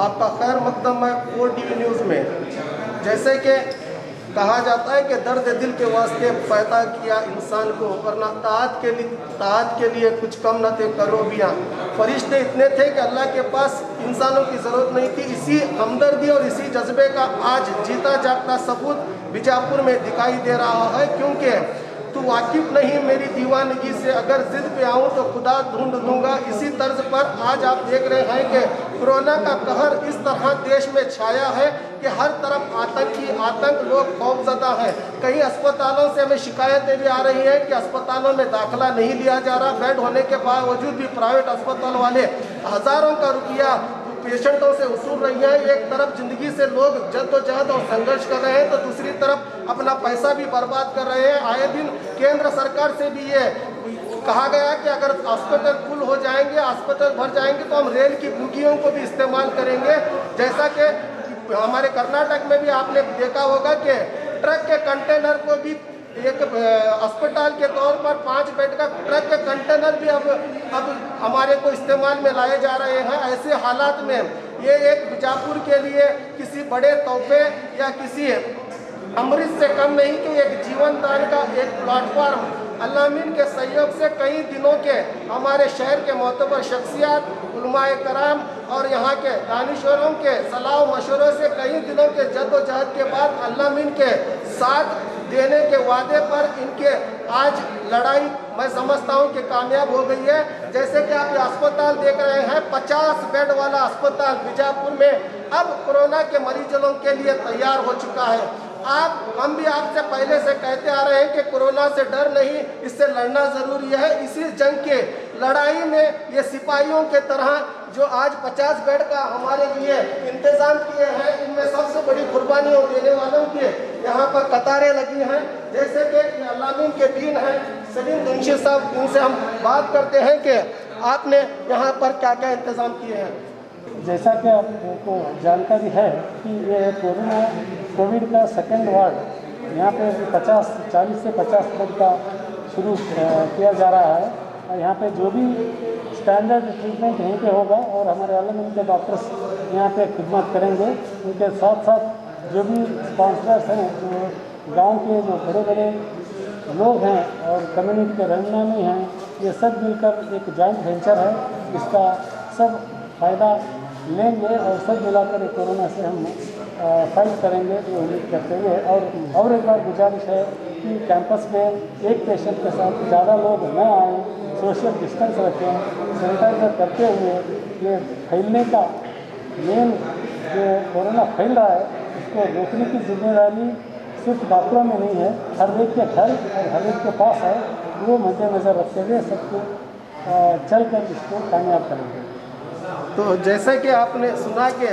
आपका खैर मकदम है 4 न्यूज़ में। जैसे कि कहा जाता है कि दर्द दिल के वास्ते पैदा किया इंसान को, वरना ताअत के लिए कुछ कम न थे करोबियाँ। फरिश्ते इतने थे कि अल्लाह के पास इंसानों की ज़रूरत नहीं थी। इसी हमदर्दी और इसी जज्बे का आज जीता जागता सबूत बीजापुर में दिखाई दे रहा है। क्योंकि तू वाकिफ नहीं मेरी दीवानगी से, अगर जिद पे आऊँ तो खुदा ढूंढ दूंगा। इसी तर्ज पर आज आप देख रहे हैं कि कोरोना का कहर इस तरह देश में छाया है कि हर तरफ आतंक, लोग खौफजदा हैं। कई अस्पतालों से हमें शिकायतें भी आ रही हैं कि अस्पतालों में दाखिला नहीं लिया जा रहा। बेड होने के बावजूद भी प्राइवेट अस्पताल वाले हज़ारों का रुपया पेशेंटों से वसूल रही है। एक तरफ जिंदगी से लोग जद्दोजहद और संघर्ष कर रहे हैं तो दूसरी तरफ अपना पैसा भी बर्बाद कर रहे हैं। आए दिन केंद्र सरकार से भी ये कहा गया कि अगर हॉस्पिटल फुल हो जाएंगे, हॉस्पिटल भर जाएंगे तो हम रेल की बोगियों को भी इस्तेमाल करेंगे। जैसा कि हमारे कर्नाटक में भी आपने देखा होगा कि ट्रक के कंटेनर को भी एक अस्पताल के तौर पर 5 बेड का ट्रक के कंटेनर भी अब हमारे को इस्तेमाल में लाए जा रहे हैं। ऐसे हालात में ये एक बीजापुर के लिए किसी बड़े तोहफे या किसी अमृत से कम नहीं कि एक जीवन दान का एक प्लेटफॉर्म अल्लामीन के सहयोग से कई दिनों के हमारे शहर के मोतबर शख्सियात, उलमाए कराम और यहाँ के दानिशवरों के सलाह मशवरों से कई दिनों के जद्दोजहद के बाद अल्लामीन के साथ देने के वादे पर इनके आज लड़ाई मैं समझता हूँ कि कामयाब हो गई है। जैसे कि आप ये अस्पताल देख रहे हैं, 50 बेड वाला अस्पताल बीजापुर में अब कोरोना के मरीजों के लिए तैयार हो चुका है। हम भी आपसे पहले से कहते आ रहे हैं कि कोरोना से डर नहीं, इससे लड़ना ज़रूरी है। इसी जंग के लड़ाई में ये सिपाहियों के तरह जो आज 50 बेड का हमारे लिए इंतज़ाम किए हैं, इनमें सबसे बड़ी कुर्बानियों देने वालों की यहाँ पर कतारें लगी हैं। जैसे कि अल्लामीन के दीन हैं सलीम धुंशी साहब, इनसे हम बात करते हैं कि आपने यहाँ पर क्या क्या इंतज़ाम किए हैं। जैसा कि आपको जानकारी है कि ये कोविड का सेकेंड वार्ड यहाँ पे 40 से 50 बेड का शुरू किया जा रहा है। और यहाँ पे जो भी स्टैंडर्ड ट्रीटमेंट यहीं पे होगा और हमारे अल्लामीन के डॉक्टर्स यहाँ पे खिदमत करेंगे। उनके साथ साथ जो भी स्पॉन्सर्स हैं, जो गांव के जो बड़े बड़े लोग हैं और कम्युनिटी के रहनुमा हैं, ये सब मिलकर एक जॉइंट वेंचर है। इसका सब फ़ायदा लेंगे और सब मिलाकर कोरोना से हम फाइट करेंगे ये उम्मीद करते हुए। और एक बार गुजारिश है कि कैंपस में एक पेशेंट के साथ ज़्यादा लोग न आएँ, सोशल डिस्टेंस रखें, सैनिटाइजर करते हुए। ये फैलने का मेन जो कोरोना फैल रहा है उसको रोकने की जिम्मेदारी सिर्फ डॉक्टरों में नहीं है, हर एक के घर और हर एक के पास है। वो मद्देनज़र रखते हुए सबको चल कर इसको कामयाब करेंगे। तो जैसा कि आपने सुना कि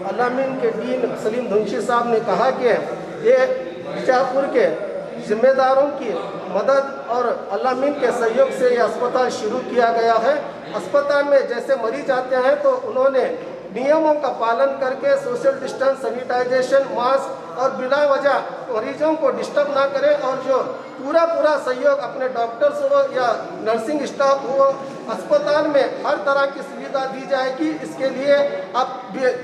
अल्लामीन के दीन सलीम धुंशी साहब ने कहा कि ये बीजापुर के जिम्मेदारों की मदद और अल्लामीन के सहयोग से ये अस्पताल शुरू किया गया है। अस्पताल में जैसे मरीज आते हैं तो उन्होंने नियमों का पालन करके सोशल डिस्टेंस, सैनिटाइजेशन, मास्क और बिला वजह मरीजों को डिस्टर्ब ना करें और जो पूरा सहयोग अपने डॉक्टर्स हो या नर्सिंग स्टाफ हो, अस्पताल में हर तरह की सुविधा दी जाएगी। इसके लिए आप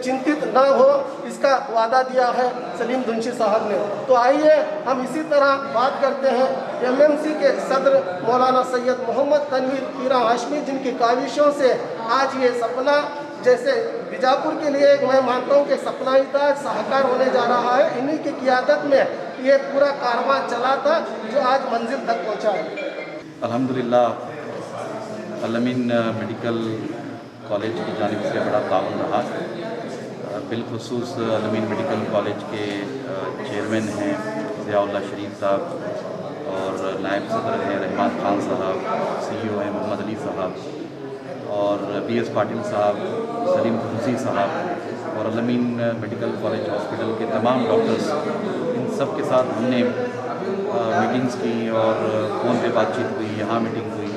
चिंतित न हो, इसका वादा दिया है सलीम धुंशी साहब ने। तो आइए हम इसी तरह बात करते हैं MMC के सदर मौलाना सैयद मोहम्मद तनवीर पीरा हाशमी, जिनकी काविशों से आज ये सपना जैसे बीजापुर के लिए मैं मानता हूँ कि सपना ही था, साकार होने जा रहा है। इन्हीं की क़ियादत में ये पूरा कारवां चला था जो आज मंजिल तक पहुँचा है। अल्हम्दुलिल्लाह अल्लामीन मेडिकल कॉलेज की जानिब से बड़ा ताउन रहा। बिलखुसूस अल्लामीन मेडिकल कॉलेज के चेयरमैन हैं ज़ियाउल्लाह शरीफ साहब और नायब सदर हैं रहमान खान साहब, CEO हैं मोहम्मद अली साहब और BS पाटिल साहब, सलीम धुंसी साहब और अल्लामीन मेडिकल कॉलेज हॉस्पिटल के तमाम डॉक्टर्स, इन सब के साथ हमने मीटिंग्स की और फ़ोन पे बातचीत हुई, यहाँ मीटिंग हुई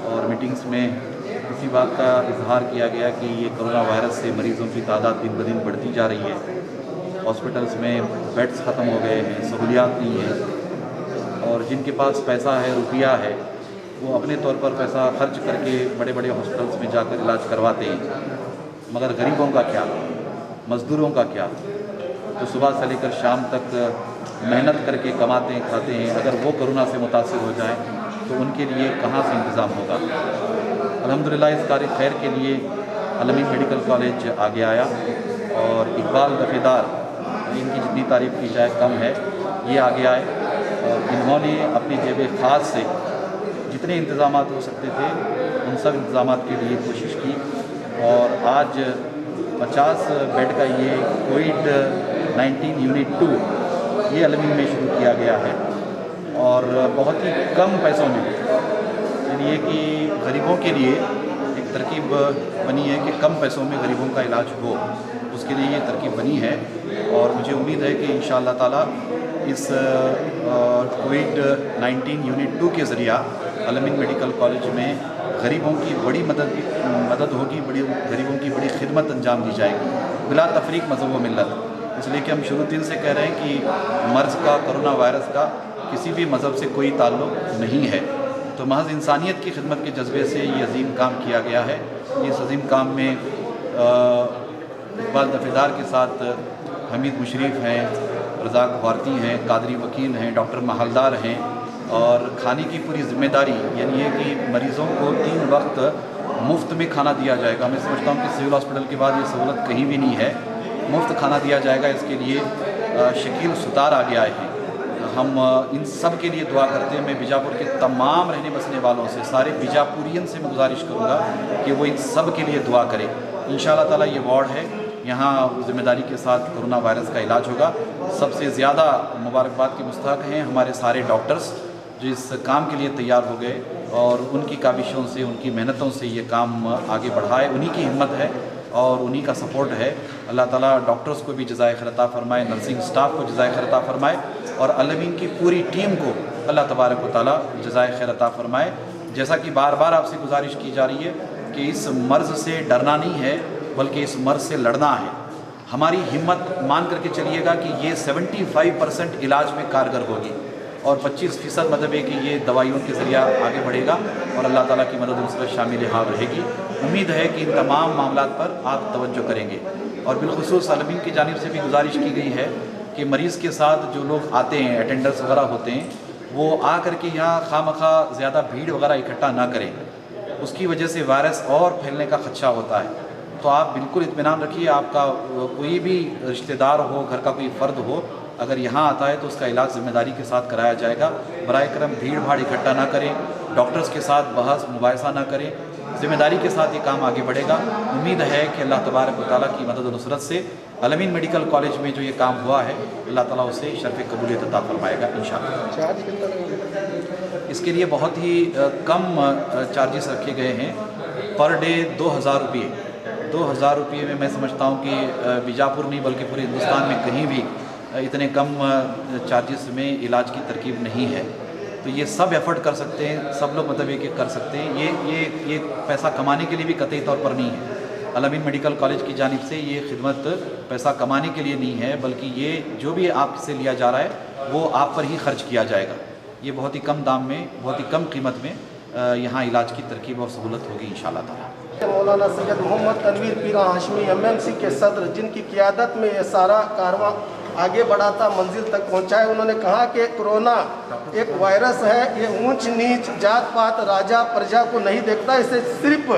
और मीटिंग्स में इसी बात का इजहार किया गया कि ये कोरोना वायरस से मरीज़ों की तादाद दिन ब दिन बढ़ती जा रही है। हॉस्पिटल्स में बेड्स ख़त्म हो गए हैं, सहूलियात नहीं है और जिनके पास पैसा है, रुपया है, वो अपने तौर पर पैसा खर्च करके बड़े बड़े हॉस्पिटल्स में जाकर इलाज करवाते हैं, मगर गरीबों का क्या? मज़दूरों का क्या? तो सुबह से लेकर शाम तक मेहनत करके कमाते हैं खाते हैं, अगर वो कोरोना से मुतासिर हो जाए तो उनके लिए कहाँ से इंतज़ाम होगा। अल्हम्दुलिल्लाह इस कार्य खैर के लिए अलमीन मेडिकल कॉलेज आगे आया और इकबाल दफ़ेदार, इनकी जितनी तारीफ़ की जाए कम है, ये आगे आए और इन्होंने अपनी जेब ख़ास से जितने इंतज़ाम हो सकते थे उन सब इंतज़ाम के लिए कोशिश की और आज 50 बेड का ये कोविड-19 यूनिट 2 ये अलमीन में शुरू किया गया है और बहुत ही कम पैसों में, यानी कि गरीबों के लिए एक तरकीब बनी है कि कम पैसों में गरीबों का इलाज हो, उसके लिए ये तरकीब बनी है। और मुझे उम्मीद है कि इंशाअल्लाह ताला इस कोविड-19 यूनिट 2 के ज़रिया अलमीन मेडिकल कॉलेज में गरीबों की बड़ी मदद होगी, गरीबों की बड़ी खिदमत अंजाम दी जाएगी बिला तफरीक मज़हब व मिल्लत। इसलिए कि हम शुरू दिन से कह रहे हैं कि मर्ज़ का, कोरोना वायरस का किसी भी मज़हब से कोई ताल्लुक़ नहीं है, तो महज़ इंसानियत की खिदमत के जज्बे से ये अजीम काम किया गया है। इस अजीम काम में इकबाल दफ़ेदार के साथ हमीद मुशरीफ़ हैं, रज़ाक भारती हैं, कादरी वकील हैं, डॉक्टर महलदार हैं और खाने की पूरी ज़िम्मेदारी, यानी है कि मरीज़ों को 3 वक्त मुफ्त में खाना दिया जाएगा। मैं समझता हूँ कि सिविल हॉस्पिटल के बाद ये सहूलत कहीं भी नहीं है, मुफ्त खाना दिया जाएगा। इसके लिए शकील सुतार आगे आए हैं। हम इन सब के लिए दुआ करते हैं। मैं बीजापुर के तमाम रहने बसने वालों से, सारे बीजापुरियन से मैं गुजारिश करूँगा कि वो इन सब के लिए दुआ करें। इंशाअल्लाह ताला ये वार्ड है, यहाँ ज़िम्मेदारी के साथ कोरोना वायरस का इलाज होगा। सबसे ज़्यादा मुबारकबाद के मुस्तहक़ हैं हमारे सारे डॉक्टर्स जो इस काम के लिए तैयार हो गए और उनकी काविशों से, उनकी मेहनतों से ये काम आगे बढ़ा है। उन्हीं की हिम्मत है और उन्हीं का सपोर्ट है। अल्लाह ताला डॉक्टर्स को भी जज़ाए खैर अता फ़रमाए, नर्सिंग स्टाफ को जज़ाए खैर अता फ़रमाए और अलमीन की पूरी टीम को अल्लाह तबारक व तआला जज़ाए खैर अता फ़रमाए। जैसा कि बार बार आपसे गुजारिश की जा रही है कि इस मर्ज़ से डरना नहीं है बल्कि इस मर्ज़ से लड़ना है। हमारी हिम्मत मान करके चलिएगा कि ये 75% इलाज में कारगर होगी और 25% मतलब है कि ये दवाइयों के ज़रिया आगे बढ़ेगा और अल्लाह ताला की मदद नुसरत शामिल हाल रहेगी। उम्मीद है कि इन तमाम मामलात पर आप तवज्जो करेंगे और बिलखुसूस अलमीन की जानिब से भी गुजारिश की गई है कि मरीज़ के साथ जो लोग आते हैं, अटेंडर्स वगैरह होते हैं, वो आ करके यहाँ खामखा ज़्यादा भीड़ वगैरह इकट्ठा ना करें, उसकी वजह से वायरस और फैलने का ख़दशा होता है। तो आप बिल्कुल इत्मीनान रखिए, आपका कोई भी रिश्तेदार हो, घर का कोई फ़र्द हो, अगर यहाँ आता है तो उसका इलाज ज़िम्मेदारी के साथ कराया जाएगा। बराए करम भीड़ भाड़ इकट्ठा ना करें, डॉक्टर्स के साथ बहस मुबाहिसा ना करें, ज़िम्मेदारी के साथ ये काम आगे बढ़ेगा। उम्मीद है कि अल्लाह तबारक व तआला की मदद व नुसरत से अलमीन मेडिकल कॉलेज में जो ये काम हुआ है अल्लाह ताला उसे शर्फ़ कबूलियत अता फ़रमाएगा इंशाअल्लाह। चार्ज कितना लगेगा? इसके लिए बहुत ही कम चार्जेस रखे गए हैं। पर डे 2000 रुपये। 2000 रुपये में मैं समझता हूँ कि बीजापुर नहीं बल्कि पूरे हिंदुस्तान में कहीं भी इतने कम चार्जेस में इलाज की तरकीब नहीं है। तो ये सब एफर्ट कर सकते हैं, सब लोग मतलब ये कर सकते हैं। ये पैसा कमाने के लिए भी कतई तौर पर नहीं है। अलमीन मेडिकल कॉलेज की जानिब से ये खिदमत पैसा कमाने के लिए नहीं है, बल्कि ये जो भी आपसे लिया जा रहा है वो आप पर ही खर्च किया जाएगा। ये बहुत ही कम दाम में, बहुत ही कम कीमत में यहाँ इलाज की तरकीब और सहूलत होगी इंशाअल्लाह ताला। मौलाना सैयद मोहम्मद तनवीर पीरा हाशमी MMC के सदर, जिनकी क़ियादत में ये सारा कारवां आगे बढ़ाता मंजिल तक पहुँचाए, उन्होंने कहा कि कोरोना एक वायरस है, ये ऊंच नीच, जात पात, राजा प्रजा को नहीं देखता, इसे सिर्फ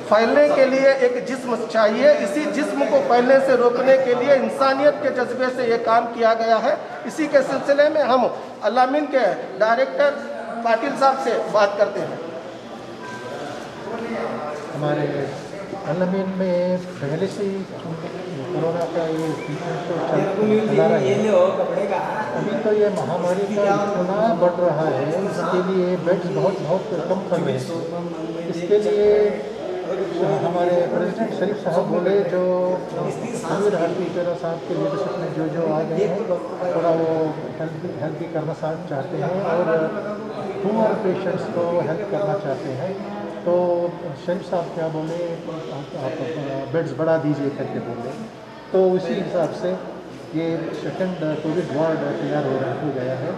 फैलने के लिए एक जिस्म चाहिए। इसी जिस्म को फैलने से रोकने के लिए इंसानियत के जज्बे से ये काम किया गया है। इसी के सिलसिले में हम अलमीन के डायरेक्टर पाटिल साहब से बात करते हैं। हमारे अलमीन में पहले से ही कोरोना का ये ट्रीटमेंट तो चला रहा है। अभी तो ये महामारी का इतना बढ़ रहा है, इसके लिए बेड्स बहुत कम कर रहे हैं। इसके लिए हमारे प्रेसिडेंट शरीफ साहब बोले, जो अमीर हल्दी पेरा साहब के लीडरशिप में जो आ गए हैं, थोड़ा वो हेल्प भी करना चाहते हैं और पुअर पेशेंट्स को हेल्प करना चाहते हैं। तो शरीफ साहब क्या बोले, आप बेड्स बढ़ा दीजिए करके बोले। तो उसी हिसाब से ये सेकंड कोविड वार्ड तैयार हो गया है।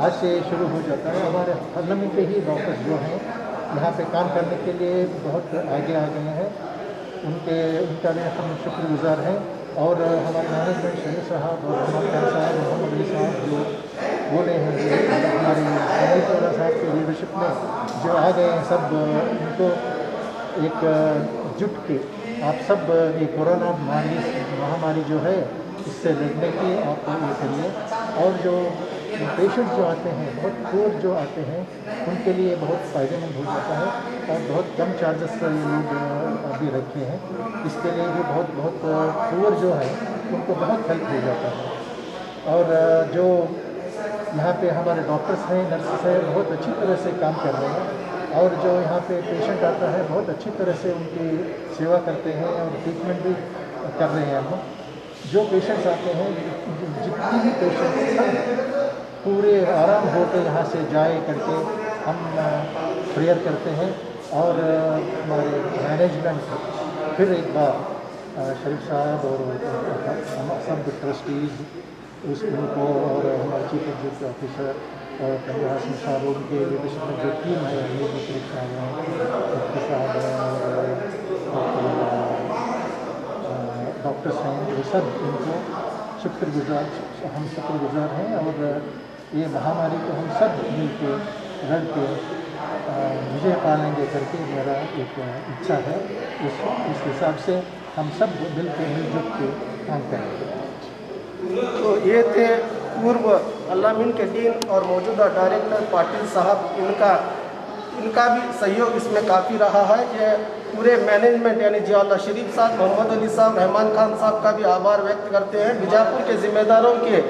आज से शुरू हो जाता है। हमारे अलमीन के ही डॉक्टर्स जो हैं यहाँ पे काम करने के लिए बहुत आगे आ गए हैं। उनका भी हम शुक्रगुजार हैं। और हमारे मैनेजमेंट शरीफ साहब और उमर खान साहब और मोहम्मद अली साहब जो बोले हैं, हमारे अनिल तोरा साहब की लीडरशिप में जो आ गए हैं, सब उनको एक जुट के आप सब ये कोरोना महामारी जो है इससे लड़ने की आप ये करिए। और जो पेशेंट जो आते हैं, बहुत पुअर जो आते हैं, उनके लिए बहुत फ़ायदेमंद हो जाता है और बहुत कम चार्जेस ये लोग अभी रखे हैं। इसके लिए भी बहुत पुअर जो है उनको बहुत हेल्प हो जाता है। और जो यहाँ पे हमारे डॉक्टर्स हैं, नर्सेस हैं, बहुत अच्छी तरह से काम कर रहे हैं। और जो यहाँ पे पेशेंट आता है बहुत अच्छी तरह से उनकी सेवा करते हैं और ट्रीटमेंट भी कर रहे हैं हम। जो पेशेंट्स आते हैं, जितनी भी पेशेंट्स हैं, पूरे आराम होकर यहाँ से जाए करके हम प्रेयर करते हैं। और हमारे मैनेजमेंट फिर एक बार शरीफ साहब और हम सब ट्रस्टीज़ उनको और हमारे चीफ एग्जीक्यूटिव ऑफिसर कन्या हासिम साहब, उनके लीडरशिप में जो टीम है, अमीर मुशरफ साहब हैं, मुफ्ती साहब हैं और डॉक्टर्स हैं, ये सब इनको हम शुक्रगुजार हैं। और ये महामारी को हम सब मिल के लड़ के विजय पालेंगे करके मेरा एक इच्छा है। इस हिसाब से हम सब मिलजुल के काम करेंगे। तो ये थे पूर्व अल-अमीन के डीन और मौजूदा डायरेक्टर पाटिल साहब। इनका भी सहयोग इसमें काफ़ी रहा है। ये पूरे मैनेजमेंट यानी जियाउल्लाह शरीफ साहब, मोहम्मद अली साहब, रहमान खान साहब का भी आभार व्यक्त करते हैं। बीजापुर के जिम्मेदारों की ये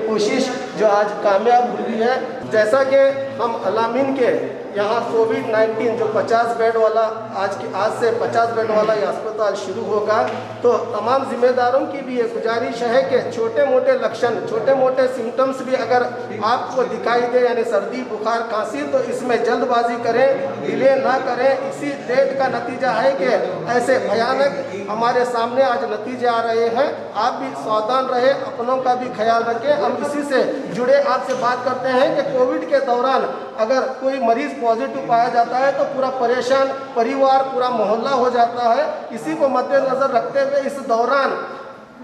कोशिश जो आज कामयाब हुई है। जैसा कि हम अल-अमीन के यहाँ कोविड-19 जो 50 बेड वाला आज से 50 बेड वाला ये अस्पताल शुरू होगा, तो तमाम जिम्मेदारों की भी ये गुजारिश है कि छोटे मोटे लक्षण, छोटे मोटे सिम्टम्स भी अगर आपको दिखाई दे, यानी सर्दी, बुखार, खांसी, तो इसमें जल्दबाजी करें, डिले ना करें। इसी डेट का नतीजा है कि ऐसे भयानक हमारे सामने आज नतीजे आ रहे हैं। आप भी सावधान रहे, अपनों का भी ख्याल रखें। हम इसी से जुड़े आपसे बात करते हैं कि कोविड के दौरान अगर कोई मरीज़ पॉजिटिव पाया जाता है तो पूरा परेशान परिवार, पूरा मोहल्ला हो जाता है। इसी को मद्देनज़र रखते हुए इस दौरान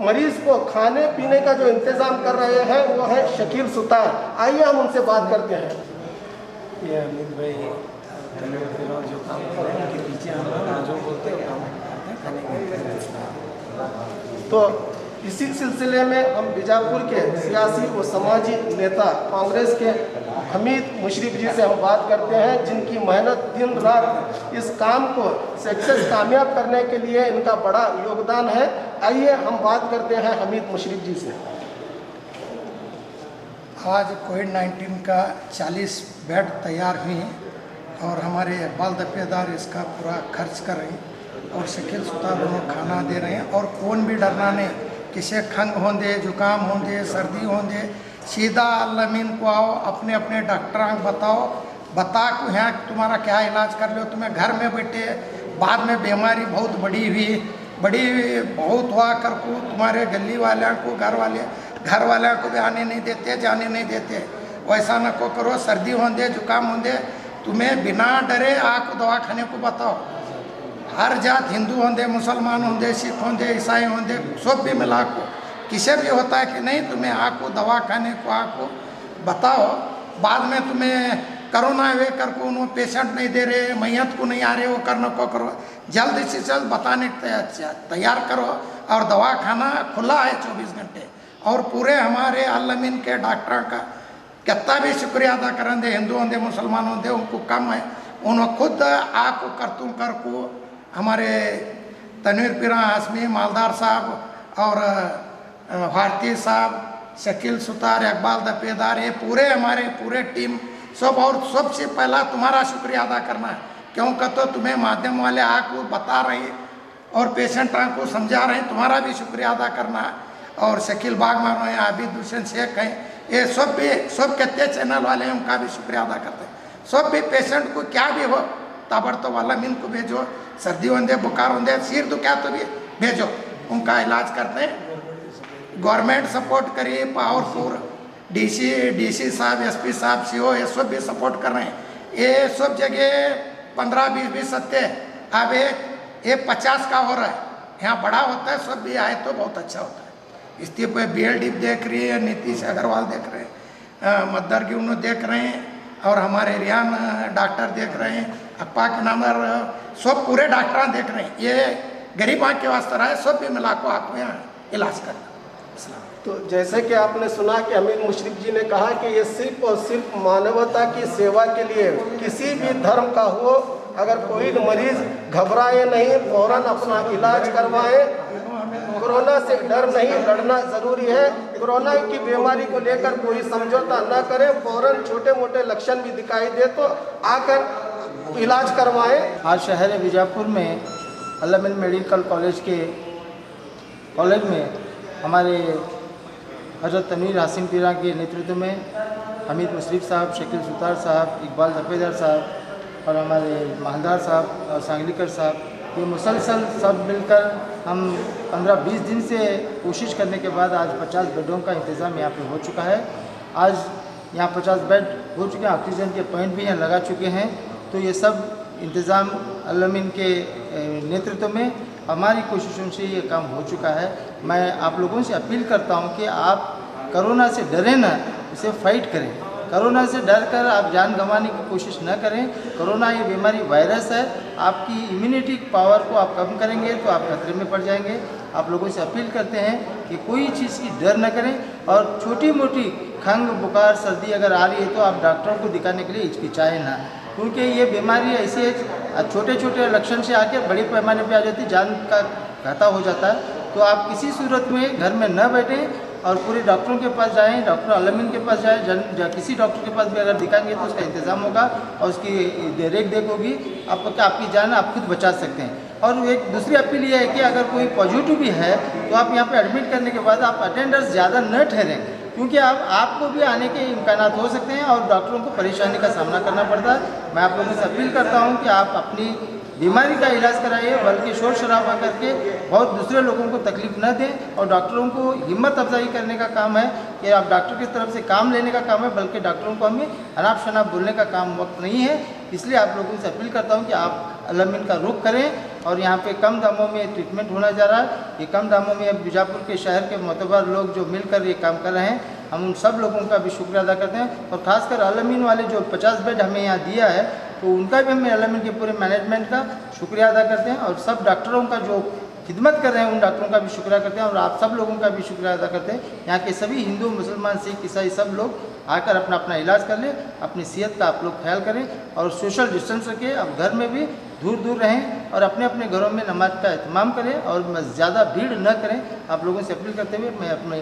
मरीज़ को खाने पीने का जो इंतज़ाम कर रहे हैं वो है शकील सुतार। आइए हम उनसे बात करते हैं। ये अमित भाई जो काम कर रहे हैं उनके पीछे हम लोग जो बोलते हैं काम खाने के। तो इसी सिलसिले में हम बीजापुर के सियासी व समाजी नेता कांग्रेस के हमीद मुशरफ जी से हम बात करते हैं, जिनकी मेहनत दिन रात इस काम को सक्सेस कामयाब करने के लिए इनका बड़ा योगदान है। आइए हम बात करते हैं हमीद मुशरफ जी से। आज कोविड-19 का 40 बेड तैयार हुए हैं और हमारे बाल दफेदार इसका पूरा खर्च कर रहे हैं और शकील सुतार दोनों खाना दे रहे हैं। और कौन भी डरना नहीं, किसे खंग होंदे, जुकाम होंदे, सर्दी होंदे, सीधा अल-अमीन को आओ, अपने अपने डॉक्टर बता को यहाँ तुम्हारा क्या इलाज कर लो। तुम्हें घर में बैठे बाद में बीमारी बहुत बहुत हुआ कर को तुम्हारे गली वालों को घर वालों को भी आने नहीं देते, जाने नहीं देते। वैसा न को करो। सर्दी होंदे, जुकाम होंदे, तुम्हें बिना डरे आको दवाखाने को बताओ। हर जात, हिंदू होंदे, मुसलमान होंदे, सिख होंदे, ईसाई होंदे, सब भी मिला को किसे भी होता है कि नहीं, तुम्हें आको दवाखाने को आको बताओ। बाद में तुम्हें कोरोना वे कर को उन्होंने पेशेंट नहीं दे रहे, मैयत को नहीं आ रहे, वो करना को करो। जल्द से जल्द बताने तैयार करो। और दवाखाना खुला है 24 घंटे। और पूरे हमारे अल-अमीन के डॉक्टरों का कितना भी शुक्रिया अदा करें, हिंदू होंदे, मुसलमान होंदे, उनको कम है। उन्होंने खुद आको करतूम कर को हमारे तनवीर पीरा हाशमी, मालदार साहब और भारती साहब, शकील सुतार, इकबाल दफेदार, ये हमारे पूरे टीम सब। और सबसे पहला तुम्हारा शुक्रिया अदा करना है, क्योंकि तो तुम्हें माध्यम वाले आको बता रहे और पेशेंट को समझा रहे हैं, तुम्हारा भी शुक्रिया अदा करना है। और शकील बागमान हैं, आबिद हुसैन शेख हैं, ये सब कितने चैनल वाले हैं, उनका भी शुक्रिया अदा करते हैं। सब भी पेशेंट को क्या भी हो ताबड़तोड़ अल-अमीन को भेजो, सर्दी होंदे, बुखार होंदे, सिर दुखा तो भी भेजो, उनका इलाज करते हैं। गवर्नमेंट सपोर्ट करिए, पावरफुल डीसी साहब, एसपी साहब, सीओ, ये सब भी सपोर्ट कर रहे हैं। ये सब जगह 15-20 सत्य, अब ये 50 का हो रहा है। यहाँ बड़ा होता है, सब भी आए तो बहुत अच्छा होता है। इसलिए पे BLDIP देख रही है, नीतीश अग्रवाल देख रहे हैं, मद्दर की उन्होंने देख रहे हैं, और हमारे रियान डॉक्टर देख रहे हैं, अप्पा के नंबर सब पूरे डॉक्टर देख रहे हैं। ये गरीब आँख के वास्ते रहा है, सब भी मिला को आपको यहाँ इलाज करना। तो जैसे कि आपने सुना कि अमीर मुशर्रफ जी ने कहा कि ये सिर्फ और सिर्फ मानवता की सेवा के लिए, किसी भी धर्म का हो, अगर कोई मरीज घबराए नहीं, फौरन अपना इलाज करवाएं। कोरोना से डर नहीं, लड़ना ज़रूरी है। कोरोना की बीमारी को लेकर कोई समझौता न करें, फौरन छोटे मोटे लक्षण भी दिखाई दे तो आकर इलाज करवाएं। आज शहर बीजापुर में अल-अमीन मेडिकल कॉलेज में हमारे हज़रत तनवीर हासिम पीरा के नेतृत्व में हमीद मुशर्रफ साहब, शकील सुतार साहब, इकबाल जफेदार साहब और हमारे महलदार साहब और सांगलीकर साहब, ये मुसलसल सब मिलकर हम 15-20 दिन से कोशिश करने के बाद आज 50 बेडों का इंतज़ाम यहाँ पे हो चुका है। आज यहाँ 50 बेड हो चुके हैं, ऑक्सीजन के पॉइंट भी यहाँ लगा चुके हैं। तो ये सब इंतज़ाम अल-अमीन के नेतृत्व में हमारी कोशिशों से ये काम हो चुका है। मैं आप लोगों से अपील करता हूँ कि आप कोरोना से डरें ना, इसे फाइट करें। कोरोना से डर कर आप जान गंवाने की कोशिश न करें। कोरोना ये बीमारी वायरस है, आपकी इम्यूनिटी पावर को आप कम करेंगे तो आप खतरे में पड़ जाएंगे। आप लोगों से अपील करते हैं कि कोई चीज़ की डर न करें, और छोटी मोटी खंग, बुखार, सर्दी अगर आ रही है तो आप डॉक्टरों को दिखाने के लिए हिचकिचाएँ ना, क्योंकि ये बीमारी ऐसे छोटे छोटे लक्षण से आके बड़े पैमाने पे आ जाती है, जान का घाटा हो जाता है। तो आप किसी सूरत में घर में न बैठें और पूरे डॉक्टरों के पास जाएं, डॉक्टर अल-अमीन के पास जाएं। किसी डॉक्टर के पास भी अगर दिखाएंगे तो उसका इंतज़ाम होगा और उसकी देख होगी, आपकी जान आप खुद बचा सकते हैं। और एक दूसरी अपील ये है कि अगर कोई पॉजिटिव भी है तो आप यहाँ पे एडमिट करने के बाद आप अटेंडर्स ज़्यादा न ठहरें, क्योंकि आपको भी आने के इम्कानात हो सकते हैं और डॉक्टरों को परेशानी का सामना करना पड़ता है। मैं आप लोगों से अपील करता हूँ कि आप अपनी बीमारी का इलाज कराइए, बल्कि शोर शराबा करके बहुत दूसरे लोगों को तकलीफ न दें। और डॉक्टरों को हिम्मत अफजाई करने का काम है कि आप डॉक्टर की तरफ से काम लेने का काम है, बल्कि डॉक्टरों को हमें अनाप शनाप बोलने का काम वक्त नहीं है। इसलिए आप लोगों से अपील करता हूँ कि आप अल-अमीन का रुख करें। और यहाँ पे कम दामों में ट्रीटमेंट होना जा रहा है। ये कम दामों में अब बीजापुर के शहर के मोतबर लोग जो मिलकर ये काम कर रहे हैं, हम उन सब लोगों का भी शुक्रिया अदा करते हैं। और ख़ासकर अल-अमीन वाले जो 50 बेड हमें यहाँ दिया है, तो उनका भी हमें अल-अमीन के पूरे मैनेजमेंट का शुक्रिया अदा करते हैं। और सब डॉक्टरों का जो खिदमत कर रहे हैं उन डॉक्टरों का भी शुक्रिया करते हैं। और आप सब लोगों का भी शुक्रिया अदा करते हैं। यहाँ के सभी हिंदू, मुसलमान, सिख, ईसाई सब लोग आकर अपना अपना इलाज कर लें, अपनी सेहत का आप लोग ख्याल करें और सोशल डिस्टेंस रखें। अब घर में भी दूर रहें और अपने अपने घरों में नमाज का एहतमाम करें और ज़्यादा भीड़ न करें। आप लोगों से अपील करते हुए मैं अपने